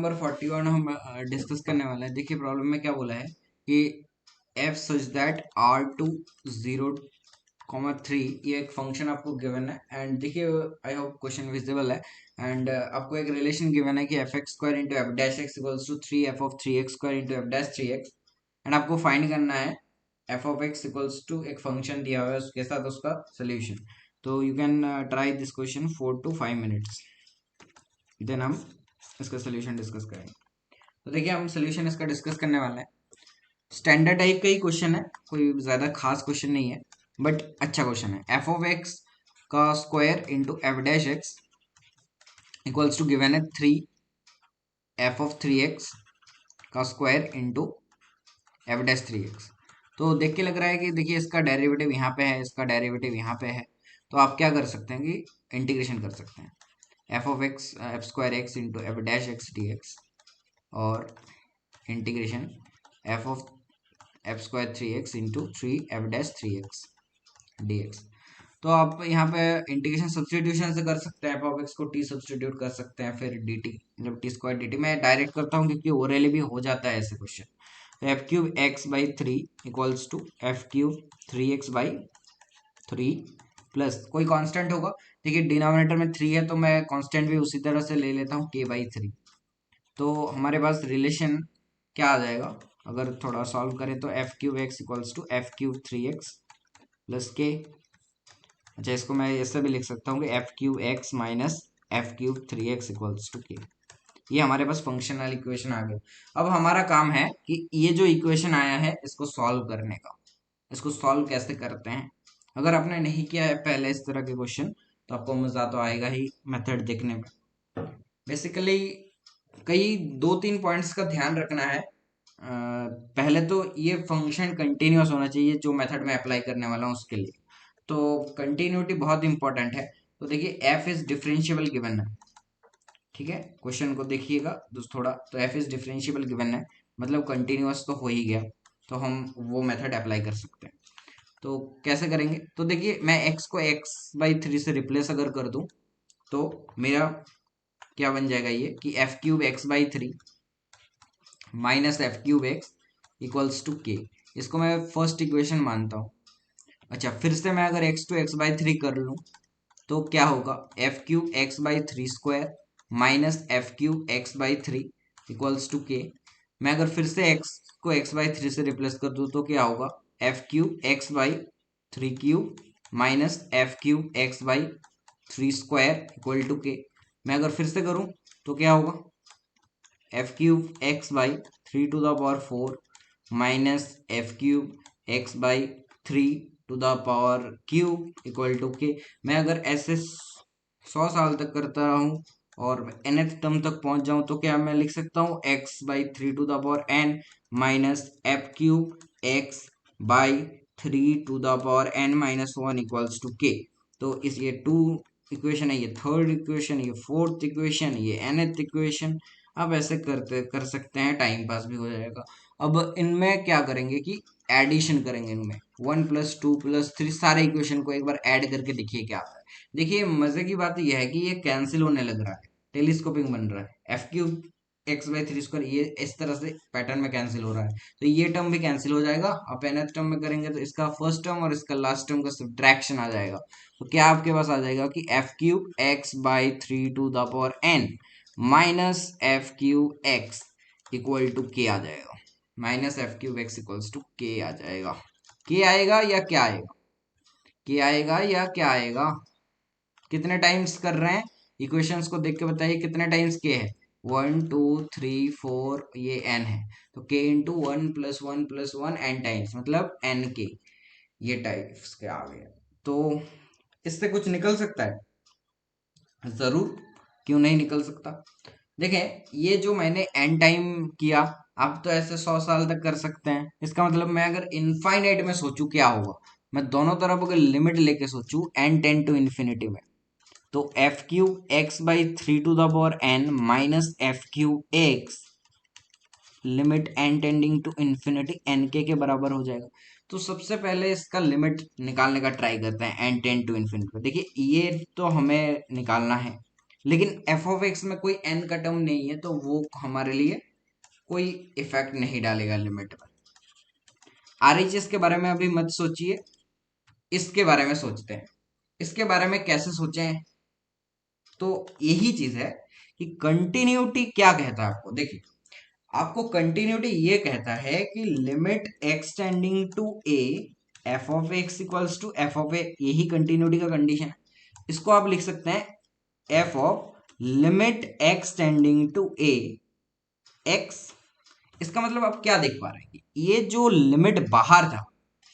Number 41 हम discuss करने वाले हैं। देखिए प्रॉब्लम में क्या बोला है कि f सच दैट r2 0,3 ये एक फंक्शन आपको गिवन है। एंड देखिए आई होप क्वेश्चन विजिबल है। एंड आपको एक रिलेशन गिवन है कि F X square into F dash X equals to 3f(3x) square into F dash 3x। And आपको फाइंड करना है F of X equals to एक फंक्शन दिया हुआ है उसके साथ उसका सोल्यूशन। तो you can try this question 4 to 5 minutes, then हम इसका सोल्यूशन डिस्कस करेंगे। तो देखिए हम सोल्यूशन इसका डिस्कस करने वाले हैं। स्टैंडर्ड टाइप का ही क्वेश्चन है, कोई ज़्यादा खास क्वेश्चन नहीं है, बट अच्छा क्वेश्चन है। एफ ऑफ एक्स का square into F dash X equals to given है 3f(3x) का square into F dash 3x। तो देख के लग रहा है कि देखिए इसका डेरिवेटिव यहाँ पे है, इसका डेरिवेटिव यहाँ पे है। तो आप क्या कर सकते हैं कि इंटीग्रेशन कर सकते हैं F of X F square X into F dash X D X और integration F square 3x into 3f(3x) dx। तो आप यहाँ पे इंटीग्रेशन सब्स्टिट्यूशन से कर सकते हैं, एफ ऑफ एक्स को टी सब्स्टिट्यूट कर सकते हैं, फिर डी टी मतलब टी स्क्वायर डी टी। मैं डायरेक्ट करता हूँ क्योंकि ओरली भी हो जाता है ऐसे क्वेश्चन। तो F cube X by 3 equals to F cube 3x/3 plus कोई कांस्टेंट होगा। देखिए डिनोमिनेटर में 3 है तो मैं कांस्टेंट भी उसी तरह से ले लेता हूँ k/3। तो हमारे पास रिलेशन क्या आ जाएगा, अगर थोड़ा सॉल्व करें तो F cube X equals to F cube 3x plus K. अच्छा इसको मैं ऐसे भी लिख सकता हूँ कि F cube X minus F cube 3x equals to K. ये हमारे पास फंक्शनल इक्वेशन आ गया। अब हमारा काम है कि ये जो इक्वेशन आया है इसको सॉल्व करने का। इसको सॉल्व कैसे करते हैं, अगर आपने नहीं किया है पहले इस तरह के क्वेश्चन तो आपको मजा तो आएगा ही मेथड देखने में। बेसिकली कई 2-3 पॉइंट्स का ध्यान रखना है। पहले तो ये फंक्शन कंटिन्यूअस होना चाहिए जो मेथड में अप्लाई करने वाला हूँ उसके लिए। तो कंटिन्यूटी बहुत इंपॉर्टेंट है। तो देखिए एफ इज डिफरेंशिएबल गिवन है, ठीक है। क्वेश्चन को देखिएगा थोड़ा, तो एफ इज डिफरेंशिएबल गिवन है मतलब कंटिन्यूअस तो हो ही गया। तो हम वो मेथड अप्लाई कर सकते हैं। तो कैसे करेंगे, तो देखिए मैं x को x/3 से रिप्लेस अगर कर दूं तो मेरा क्या बन जाएगा ये कि F cube x/3 minus F cube X equals to K. इसको मैं फर्स्ट इक्वेशन मानता हूँ। अच्छा फिर से मैं अगर x को x/3 कर लूँ तो क्या होगा, F cube x/3 square minus F cube x/3 equals to K. मैं अगर फिर से x को x/3 से रिप्लेस कर दूँ तो क्या होगा, F cube x/3 cube minus F cube x/3 square equal to K. मैं अगर फिर से करूँ तो क्या होगा, F cube x/3 minus F cube x/3 to the power cube equal to K. मैं अगर ऐसे 100 साल तक करता रहूं और nth टर्म तक पहुंच जाऊं तो क्या मैं लिख सकता हूं x/3 to the power n minus F cube x/3 to the power n minus 1 equals to K. तो इस ये 2 इक्वेशन है, ये थर्ड इक्वेशन, ये फोर्थ इक्वेशन, ये nth इक्वेशन। आप ऐसे कर सकते हैं, टाइम पास भी हो जाएगा। अब इनमें क्या करेंगे कि एडिशन करेंगे। इनमें 1+2+3 सारे इक्वेशन को एक बार ऐड करके देखिए क्या आता है। देखिए मजे की बात यह है कि ये कैंसिल होने लग रहा है, टेलीस्कोपिंग बन रहा है। एफ क्यूब x/3 स्क्वायर ये इस तरह से पैटर्न में कैंसिल हो रहा है, तो ये टर्म भी कैंसिल हो जाएगा। आप nth टर्म में करेंगे तो इसका फर्स्ट टर्म और इसका लास्ट टर्म का सब्ट्रैक्शन आ जाएगा। तो क्या आपके पास आ जाएगा कि F cube x/3 to the power n minus F cube X equal to K आ जाएगा। Minus F cube X equals to K आ जाएगा। के आएगा या क्या आएगा, के आएगा या क्या आएगा। कितने टाइम्स कर रहे हैं, इक्वेशंस को देख के बताइए कितने टाइम्स के है। 1 2 3 4 ये n है, तो k इंटू 1+1+1 n टाइम्स मतलब n के ये टाइप्स के आ गए। तो इससे कुछ निकल सकता है, जरूर, क्यों नहीं निकल सकता। देखें ये जो मैंने एन टाइम किया, आप तो ऐसे 100 साल तक कर सकते हैं। इसका मतलब मैं अगर इनफाइनाइट में सोचूं क्या होगा, मैं दोनों तरफ अगर लिमिट लेके सोचूं n टेंड टू इन्फिनिटी में, तो F cube x/3 to the power n minus F cube X limit n tending to infinity n के बराबर हो जाएगा। तो सबसे पहले इसका लिमिट निकालने का ट्राई करते हैं n टेंड टू इन्फिनिटी। देखिए ये तो हमें निकालना है, लेकिन एफ ऑफ एक्स में कोई एन का टर्म नहीं है, तो वो हमारे लिए कोई इफेक्ट नहीं डालेगा लिमिट पर। आरएचएस के बारे में अभी मत सोचिए, इसके बारे में सोचते हैं। इसके बारे में कैसे सोचें, तो यही चीज है कि कंटिन्यूटी क्या कहता है आपको। देखिए, आपको कंटिन्यूटी ये कहता है कि limit extending to A F of X equals to F of A, यही कंटिन्यूटी का कंडीशन है। इसको आप लिख सकते हैं F of limit extending to A X. इसका मतलब आप क्या देख पा रहे हैं, ये जो लिमिट बाहर था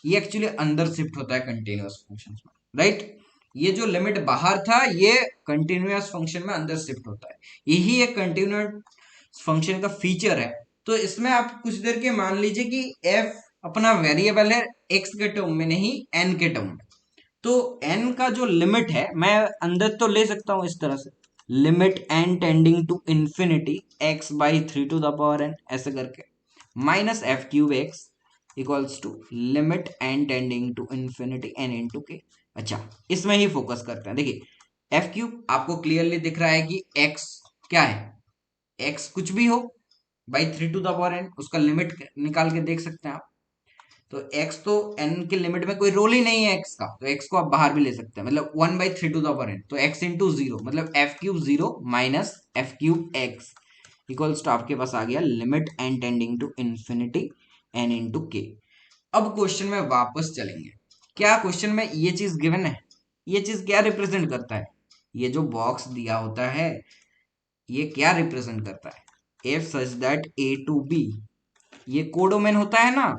ये एक्चुअली अंदर शिफ्ट होता है कंटिन्यूअस फंक्शन में, राइट। ये जो लिमिट बाहर था ये कंटिन्यूअस फंक्शन में अंदर शिफ्ट होता है, यही एक कंटिन्यूअस फंक्शन का फीचर है। तो इसमें आप कुछ देर के मान लीजिए कि एफ अपना वेरिएबल है एक्स के टर्म में, नहीं एन के टर्म में। तो एन का जो लिमिट है मैं अंदर तो ले सकता हूं इस तरह से, limit N tending to infinity X by 3 to the power n ऐसे करके, minus F cube X equals to limit N tending to infinity N into K. अच्छा, इसमें ही फोकस करते हैं। देखिए एफ क्यूब आपको क्लियरली दिख रहा है कि एक्स क्या है, एक्स कुछ भी हो by 3 to the power n, उसका लिमिट निकाल के देख सकते हैं आप। तो x तो n के लिमिट में कोई रोल ही नहीं है x का, तो x को आप बाहर भी ले सकते हैं, मतलब 1/3 तो x इंटू जीरो मतलब F cube zero minus F cube X equals to आपके पास आ गया limit n tending to infinity n into K. अब क्वेश्चन में वापस चलेंगे। क्या क्वेश्चन में ये चीज गिवन है, ये चीज क्या रिप्रेजेंट करता है, ये जो बॉक्स दिया होता है ये क्या रिप्रेजेंट करता है, if such that A to B, ये कोडोमेन होता है ना,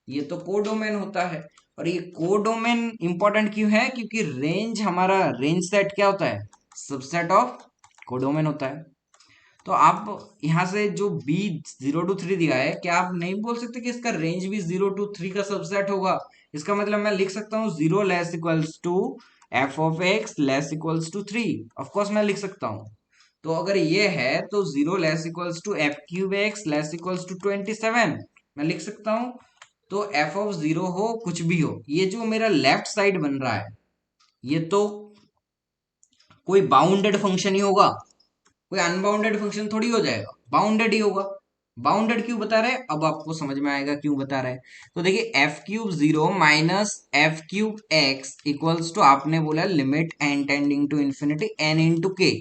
ये तो कोडोमेन होता है। और ये कोडोमेन इंपॉर्टेंट क्यों है, क्योंकि रेंज हमारा रेंज सेट क्या होता है, सबसेट ऑफ कोडोमेन होता है। तो आप यहाँ से जो बी 0 to 3 दिया है, क्या आप नहीं बोल सकते कि इसका रेंज भी 0 to 3 का सबसेट होगा। इसका मतलब मैं लिख सकता हूँ 0 less equals to F of X less equals to 3, of course मैं लिख सकता हूँ। तो अगर ये है तो 0 less equals to F cube X less equals to 27 मैं लिख सकता हूँ। तो एफ ऑफ जीरो हो कुछ भी हो, ये जो मेरा लेफ्ट साइड बन रहा है ये तो कोई बाउंडेड फंक्शन ही होगा, कोई अनबाउंडेड फंक्शन थोड़ी हो जाएगा, बाउंडेड ही होगा। बाउंडेड क्यों बता रहे हैं, अब आपको समझ में आएगा क्यों बता रहे हैं। तो देखिए F cube zero minus F cube X equals to आपने बोला limit N tending to infinity N into K.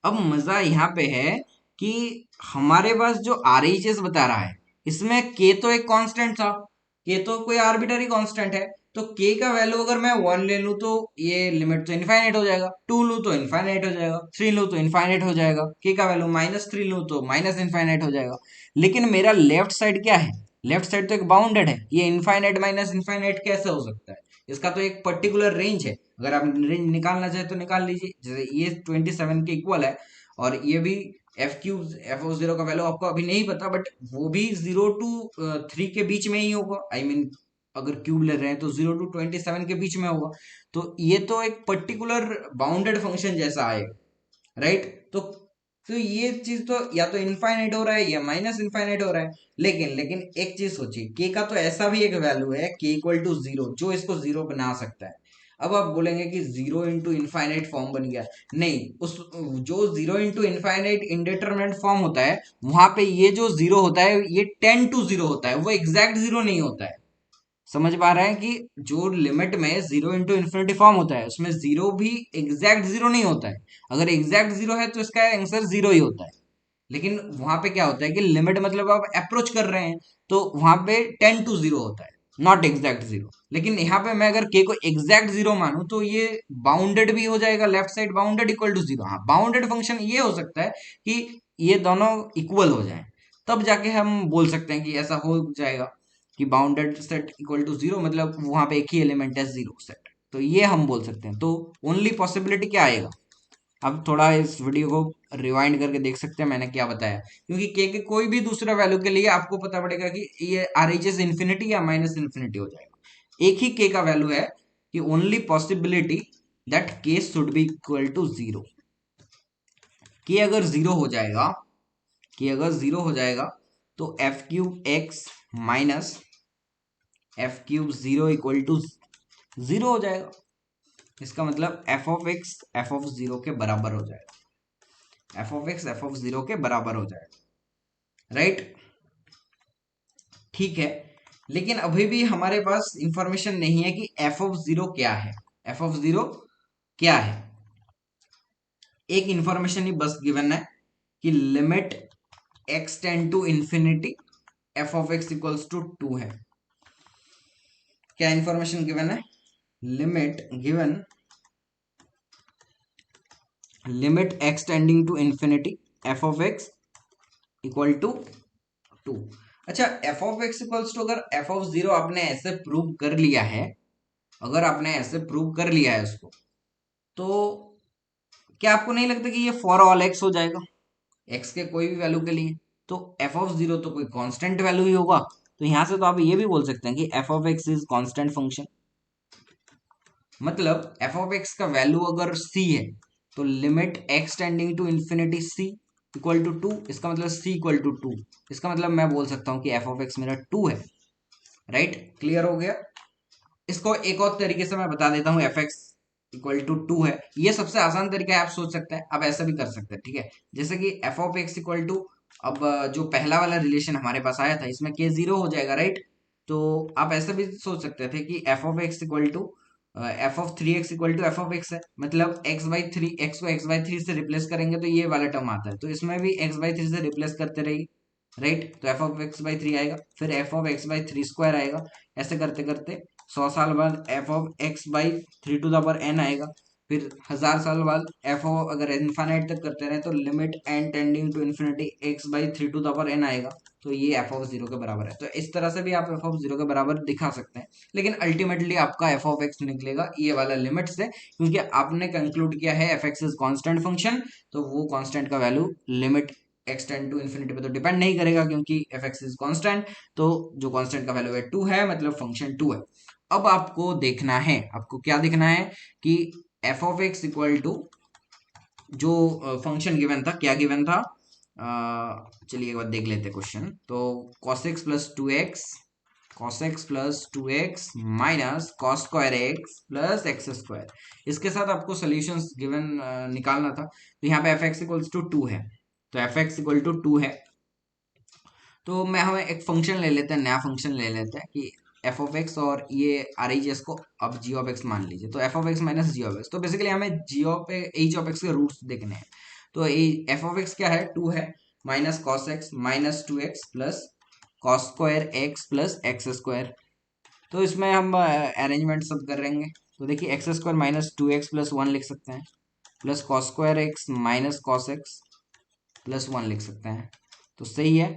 अब मजा यहाँ पे है कि हमारे पास जो आरएचएस बता रहा है इसमें के तो एक कांस्टेंट था, के तो कोई आर्बिटरी कांस्टेंट है। तो के का वैल्यू अगर मैं 1 ले लूं तो ये लिमिट तो इनफाइनाइट हो जाएगा, 2 लूं तो इनफाइनाइट हो जाएगा, 3 लूं तो इनफाइनाइट हो जाएगा, के का वैल्यू -3 लूं तो माइनस इनफाइनाइट हो जाएगा। लेकिन मेरा लेफ्ट साइड क्या है, लेफ्ट साइड तो एक बाउंडेड है, ये इनफाइनाइट माइनस इनफाइनाइट कैसे हो सकता है, इसका तो एक पर्टिकुलर रेंज है। अगर आप रेंज निकालना चाहे तो निकाल लीजिए, जैसे ये 27 के इक्वल है और ये भी F cube F of zero का वैल्यू आपको अभी नहीं पता, बट वो भी 0 to 3 के बीच में ही होगा। आई मीन अगर क्यूब ले रहे हैं तो 0 to 27 के बीच में होगा। तो ये तो एक पर्टिकुलर बाउंडेड फंक्शन जैसा आएगा, राइट। तो ये चीज तो या तो इनफाइनाइट हो रहा है या माइनस इनफाइनाइट हो रहा है। लेकिन एक चीज सोचिए, के का तो ऐसा भी एक वैल्यू है के इक्वल टू जीरो जो इसको जीरो बना सकता है। अब आप बोलेंगे कि 0 into इनफाइनाइट फॉर्म बन गया, नहीं, उस जो 0 into इनफाइनाइट इंडिटरमिनेट फॉर्म होता है वहां पे ये जो जीरो होता है ये 10 to 0 होता है, वो एग्जैक्ट जीरो नहीं होता है। समझ पा रहे हैं कि जो लिमिट में 0 into इनफिनिटी फॉर्म होता है उसमें जीरो भी एग्जैक्ट जीरो नहीं होता है। अगर एग्जैक्ट जीरो है तो इसका आंसर जीरो ही होता है। लेकिन वहां पे क्या होता है कि लिमिट मतलब आप अप्रोच कर रहे हैं, तो वहां पे 10 to 0 होता है, नॉट एग्जैक्ट जीरो। लेकिन यहाँ पे मैं अगर के को एग्जैक्ट जीरो मानूं तो ये बाउंडेड भी हो जाएगा, left side bounded equal to zero. हाँ, बाउंडेड फंक्शन ये हो सकता है कि ये दोनों इक्वल हो जाए, तब जाके हम बोल सकते हैं कि ऐसा हो जाएगा कि bounded set equal to zero, मतलब वहां पे एक ही एलिमेंट है जीरो सेट, तो ये हम बोल सकते हैं। तो ओनली पॉसिबिलिटी क्या आएगा, अब थोड़ा इस वीडियो को रिवाइंड करके देख सकते हैं मैंने क्या बताया, क्योंकि के कोई भी दूसरा वैल्यू के लिए आपको पता पड़ेगा कि ये आरएचएस इन्फिनिटी या माइनस इन्फिनिटी हो जाएगा। एक ही के का वैल्यू है कि only possibility that K should be equal to zero. K अगर जीरो हो जाएगा, के अगर जीरो हो जाएगा तो F cube X minus F cube zero equal to zero हो जाएगा। इसका मतलब F of X F of zero के बराबर हो जाएगा। F of X F of zero के बराबर हो जाएगा, राइट। ठीक है, लेकिन अभी भी हमारे पास इंफॉर्मेशन नहीं है कि एफ ऑफ जीरो क्या है। एफ ऑफ जीरो क्या है? एक इंफॉर्मेशन ही बस गिवन है कि limit X tend to infinity F of X equals to 2 है। क्या इंफॉर्मेशन गिवन है? Limit given, limit X tending to infinity F of X equal to 2। अच्छा, F of X equals to, अगर F of zero आपने ऐसे prove कर लिया है, अगर आपने ऐसे प्रूव कर लिया है उसको, तो क्या आपको नहीं लगता कि ये फॉर ऑल एक्स हो जाएगा, एक्स के कोई भी वैल्यू के लिए? तो एफ ऑफ जीरो तो कोई कांस्टेंट वैल्यू ही होगा, तो यहां से तो आप ये भी बोल सकते हैं कि F of X is constant function. मतलब एफ ऑफ एक्स का वैल्यू अगर सी है, तो limit X tending to infinity C equal to 2, इसका मतलब सी इक्वल टू 2, इसका मतलब मैं बोल सकता हूं कि एफ ऑफ एक्स मेरा 2 है, राइट। क्लियर हो गया? इसको एक और तरीके से मैं बता देता हूँ, एफ एक्स इक्वल टू 2 है, ये सबसे आसान तरीका है, आप सोच सकते हैं, आप ऐसा भी कर सकते हैं, ठीक है। जैसे कि F of X equal to, अब जो पहला वाला रिलेशन हमारे पास आया था, इसमें के जीरो हो जाएगा, राइट। तो आप ऐसा भी सोच सकते थे कि F of X equal to F of 3x equal to F of X है, मतलब x/3, एक्स को x/3 से रिप्लेस करेंगे तो ये वाला टर्म आता है, तो इसमें भी x/3 से रिप्लेस करते रहिए, राइट। तो एफ ऑफ x/3 आएगा, फिर एफ ऑफ x/3 स्क्वायर आएगा, ऐसे करते करते 100 साल बाद F of x/3 to the power n आएगा, फिर 1000 साल बाद एफ ऑफ, अगर इन्फाइनाइट तक करते रहे तो limit n tending to infinity x/3 to the power n आएगा, तो ये एफ ऑफ जीरो के बराबर है। तो इस तरह से भी आप एफ ऑफ जीरो के बराबर दिखा सकते हैं, लेकिन अल्टीमेटली आपका एफ ऑफ एक्स निकलेगा ये वाला लिमिट से, क्योंकि आपने कंक्लूड किया है F X is constant function, तो वो कॉन्स्टेंट का value limit X tend to infinity पे तो डिपेंड नहीं करेगा, क्योंकि एफ एक्स इज कॉन्स्टेंट, तो जो कॉन्स्टेंट का वैल्यू है 2 है, मतलब फंक्शन 2 है। अब आपको देखना है, आपको क्या देखना है कि F of X equal to जो फंक्शन गिवन था, क्या गिवन था, चलिए एक बार देख लेते हैं क्वेश्चन। तो cos x plus 2x, cos x plus 2x minus cos square x plus x square, इसके साथ आपको सॉल्यूशंस गिवन निकालना था। तो यहाँ पे एफ एक्स इक्वल्स टू 2 है, तो एफ एक्स इक्वल टू 2 है, तो मैं हमें एक फंक्शन ले लेते हैं, नया फंक्शन ले लेते हैं कि एफ ऑफ एक्स, और ये आर एच एस को अब जी ऑफ एक्स मान लीजिए, तो F of X minus G of X, तो बेसिकली हमें G of H of X के रूट्स देखने हैं। तो एफ ऑफ एक्स क्या है, 2 है, minus cos x minus 2x plus cos square x plus x square. तो इसमें हम अरेंजमेंट सब कर लेंगे, तो देखिए x square minus 2x plus 1 लिख सकते हैं, plus cos square x minus cos x plus 1 लिख सकते हैं, तो सही है।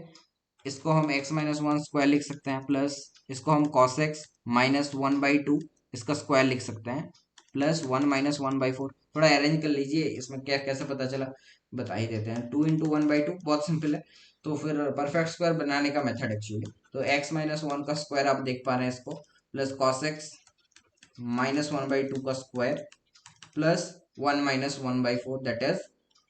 इसको हम x-1 स्क्वायर लिख सकते हैं, प्लस इसको हम cos x -1/2 इसका स्क्वायर लिख सकते हैं, प्लस 1 - 1/4। थोड़ा अरेंज कर लीजिए, इसमें क्या कैसे पता चला बता ही देते हैं। 2 × 1/2 बहुत सिंपल है, तो फिर परफेक्ट स्क्वायर बनाने का मेथड एक्चुअली, तो x-1 का स्क्वायर आप देख पा रहे हैं इसको, प्लस cos x -1/2 का स्क्वायर प्लस 1 - 1/4 दैट इज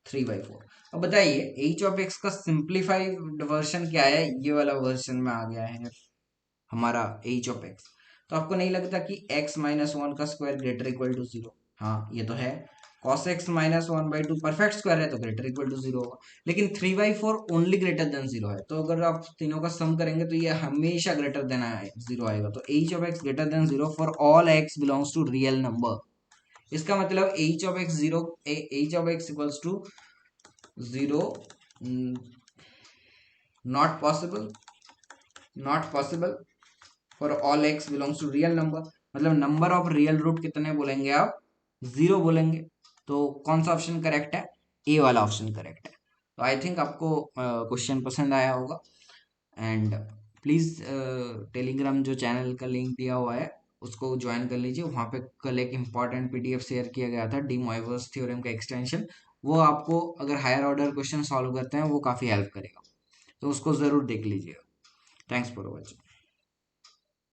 3/4। अब बताइए एच ऑफ एक्स का सिंप्लीफाइड वर्जन क्या है, ये वाला वर्जन में आ गया है हमारा एच ऑफ एक्स। तो आपको नहीं लगता कि x-1 का स्क्वायर ग्रेटर इक्वल टू 0? हाँ ये तो है, cos x -1/2 परफेक्ट स्क्वायर है तो ग्रेटर इक्वल टू 0 होगा, लेकिन 3/4 ओनली ग्रेटर देन 0 है, तो अगर आप तीनों का सम करेंगे तो ये हमेशा ग्रेटर देन 0 आएगा। तो H of X greater than 0 for all X belongs to real number. इसका मतलब H of X 0, H of X equals to 0, not possible, not possible for all X belongs to real number. मतलब number of real root कितने बोलेंगे आप, 0 बोलेंगे। तो कौन सा ऑप्शन करेक्ट है, ए वाला ऑप्शन करेक्ट है। तो आई थिंक आपको क्वेश्चन पसंद आया होगा, एंड प्लीज़ टेलीग्राम जो चैनल का लिंक दिया हुआ है उसको ज्वाइन कर लीजिए, वहाँ पे कल एक इम्पॉर्टेंट पीडीएफ शेयर किया गया था डी मोइवर्स थ्योरम का एक्सटेंशन, वो आपको अगर हायर ऑर्डर क्वेश्चन सॉल्व करते हैं वो काफ़ी हेल्प करेगा, तो उसको ज़रूर देख लीजिएगा। Thanks for watching.